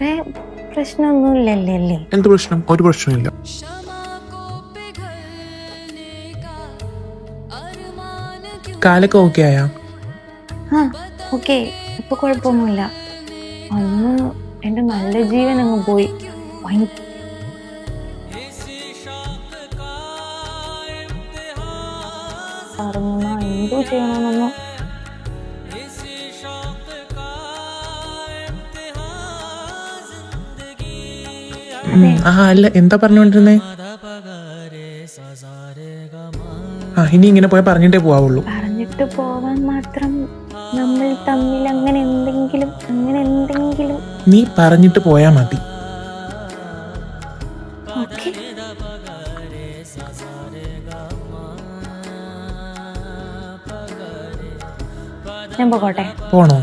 വേറെ പ്രശ്നമൊന്നുമില്ലല്ലേ? എന്ത് പ്രശ്നം? ഒരു പ്രശ്നമില്ല. കാലൊക്കെ ഓക്കെ ആയാ? ആ ഓക്കെ, ഇപ്പൊ കുഴപ്പമൊന്നുമില്ല. അന്ന് എന്റെ നല്ല ജീവൻ അങ്ങ് പോയി. എന്തോ ചെയ്യണമെന്നൊന്നും അല്ല, എന്താ പറഞ്ഞോണ്ടിരുന്നേ? ഇനി ഇങ്ങനെ പോയാൽ പറഞ്ഞിട്ടേ പോവുള്ളൂ. പറഞ്ഞിട്ട് പോവാൻ മാത്രം നമ്മൾ തമ്മിൽ അങ്ങനെ എന്തെങ്കിലും നീ പറഞ്ഞിട്ട് പോയാ മതി. ഓക്കെ, ഞാൻ പോകട്ടെ? പോണോ?